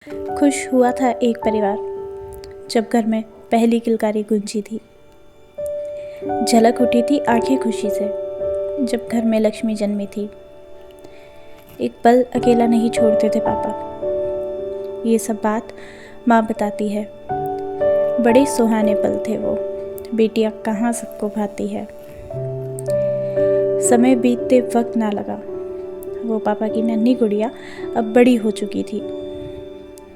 खुश हुआ था एक परिवार जब घर में पहली किलकारी गूंजी थी। झलक उठी थी आंखें खुशी से जब घर में लक्ष्मी जन्मी थी। एक पल अकेला नहीं छोड़ते थे पापा। ये सब बात माँ बताती है। बड़े सुहाने पल थे वो, बेटियाँ कहाँ सबको भाती है। समय बीतते वक्त ना लगा, वो पापा की नन्ही गुड़िया अब बड़ी हो चुकी थी।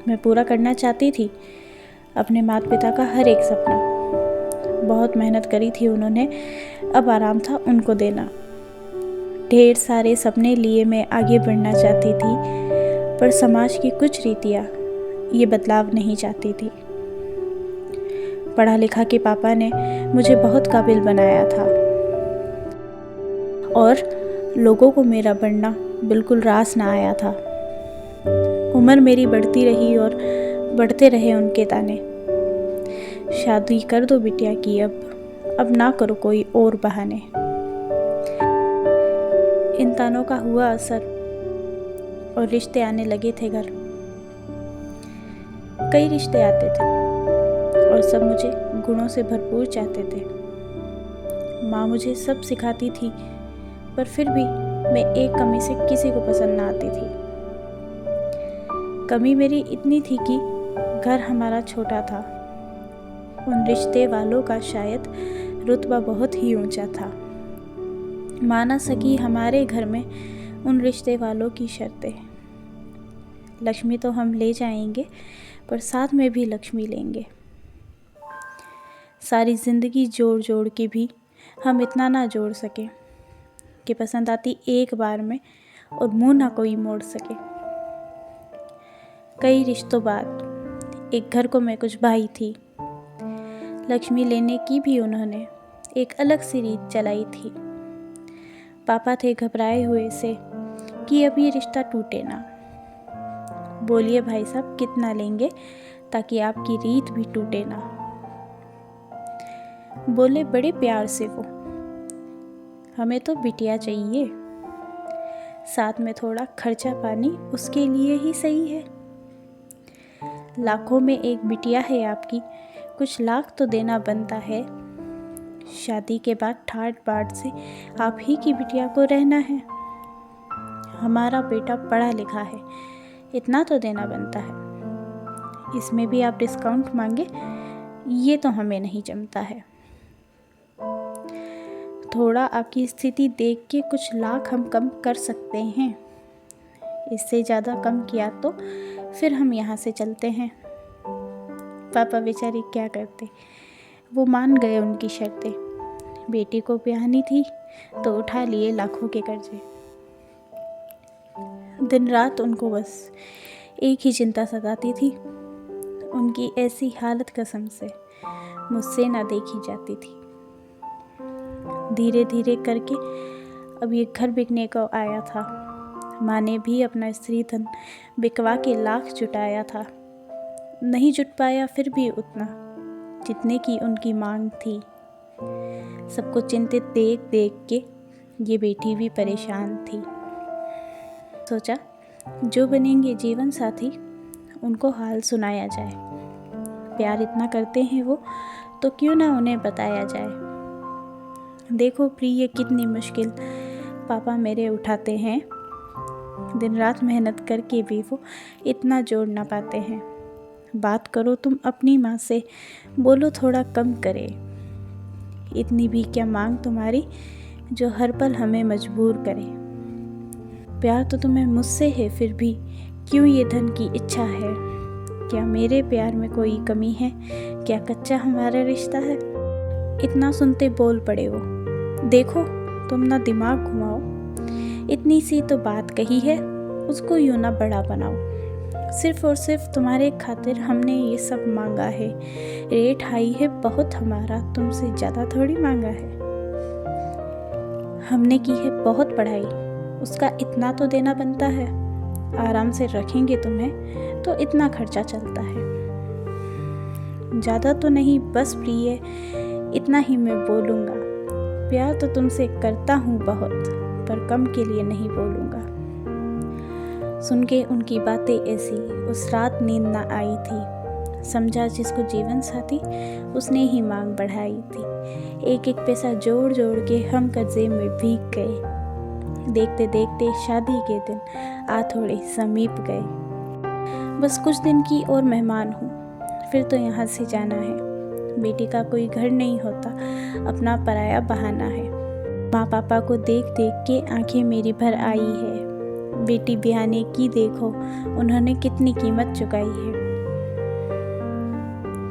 मैं पूरा करना चाहती थी अपने माता पिता का हर एक सपना। बहुत मेहनत करी थी उन्होंने, अब आराम था उनको देना। ढेर सारे सपने लिए मैं आगे बढ़ना चाहती थी, पर समाज की कुछ रीतियाँ ये बदलाव नहीं चाहती थी। पढ़ा लिखा के पापा ने मुझे बहुत काबिल बनाया था और लोगों को मेरा बढ़ना बिल्कुल रास ना आया था। उम्र मेरी बढ़ती रही और बढ़ते रहे उनके ताने। शादी कर दो बिटिया की, अब ना करो कोई और बहाने। इन तानों का हुआ असर और रिश्ते आने लगे थे घर। कई रिश्ते आते थे और सब मुझे गुणों से भरपूर चाहते थे। माँ मुझे सब सिखाती थी, पर फिर भी मैं एक कमी से किसी को पसंद ना आती थी। कमी मेरी इतनी थी कि घर हमारा छोटा था। उन रिश्ते वालों का शायद रुतबा बहुत ही ऊंचा था। मान ना सकी हमारे घर में उन रिश्ते वालों की शर्तें। लक्ष्मी तो हम ले जाएंगे, पर साथ में भी लक्ष्मी लेंगे। सारी जिंदगी जोड़ जोड़ के भी हम इतना ना जोड़ सके कि पसंद आती एक बार में और मुंह ना कोई मोड़ सके। कई रिश्तों बाद एक घर को मैं कुछ भाई थी। लक्ष्मी लेने की भी उन्होंने एक अलग सी रीत चलाई थी। पापा थे घबराए हुए से कि अब ये रिश्ता टूटे ना। बोलिए भाई साहब कितना लेंगे ताकि आपकी रीत भी टूटे ना। बोले बड़े प्यार से वो, हमें तो बिटिया चाहिए, साथ में थोड़ा खर्चा पानी उसके लिए ही सही है। लाखों में एक बिटिया है आपकी, कुछ लाख तो देना बनता है। शादी के बाद ठाट बाट से आप ही की बिटिया को रहना है। हमारा बेटा पढ़ा लिखा है, इतना तो देना बनता है। इसमें भी आप डिस्काउंट मांगे, ये तो हमें नहीं जमता है। थोड़ा आपकी स्थिति देख के कुछ लाख हम कम कर सकते हैं। इससे ज़्यादा कम किया तो फिर हम यहाँ से चलते हैं। पापा बेचारे क्या करते, वो मान गए उनकी शर्तें। बेटी को ब्याहनी थी तो उठा लिए लाखों के कर्जे। दिन रात उनको बस एक ही चिंता सताती थी, उनकी ऐसी हालत कसम से मुझसे ना देखी जाती थी। धीरे धीरे करके अब ये घर बिकने को आया था। माँ ने भी अपना स्त्री धन बिकवा के लाख जुटाया था। नहीं जुट पाया फिर भी उतना जितने की उनकी मांग थी। सबको चिंतित देख देख के ये बेटी भी परेशान थी। सोचा जो बनेंगे जीवन साथी उनको हाल सुनाया जाए। प्यार इतना करते हैं वो, तो क्यों ना उन्हें बताया जाए। देखो प्रिय कितनी मुश्किल पापा मेरे उठाते हैं। दिन रात मेहनत करके भी वो इतना जोड़ ना पाते हैं। बात करो तुम अपनी माँ से, बोलो थोड़ा कम करे। इतनी भी क्या मांग तुम्हारी जो हर पल हमें मजबूर करे। प्यार तो तुम्हें मुझसे है, फिर भी क्यों ये धन की इच्छा है। क्या मेरे प्यार में कोई कमी है, क्या कच्चा हमारा रिश्ता है। इतना सुनते बोल पड़े वो, देखो तुम ना दिमाग घुमाओ। इतनी सी तो बात कही है, उसको यूं ना बड़ा बनाओ। सिर्फ और सिर्फ तुम्हारे खातिर हमने ये सब मांगा है। रेट हाई है बहुत हमारा, तुमसे ज़्यादा थोड़ी मांगा है। हमने की है बहुत पढ़ाई, उसका इतना तो देना बनता है। आराम से रखेंगे तुम्हें तो इतना खर्चा चलता है। ज़्यादा तो नहीं बस प्रिय इतना ही मैं बोलूँगा। प्यार तो तुमसे करता हूँ बहुत, पर कम के लिए नहीं बोलूँगा। सुन के उनकी बातें ऐसी उस रात नींद ना आई थी। समझा जिसको जीवन साथी उसने ही मांग बढ़ाई थी। एक एक पैसा जोड़ जोड़ के हम कर्जे में भीग गए। देखते देखते शादी के दिन आ थोड़े समीप गए। बस कुछ दिन की और मेहमान हूँ, फिर तो यहाँ से जाना है। बेटी का कोई घर नहीं होता, अपना पराया बहाना है। माँ पापा को देख देख के आंखें मेरी भर आई है। बेटी बिहाने की देखो, उन्होंने कितनी कीमत चुकाई है।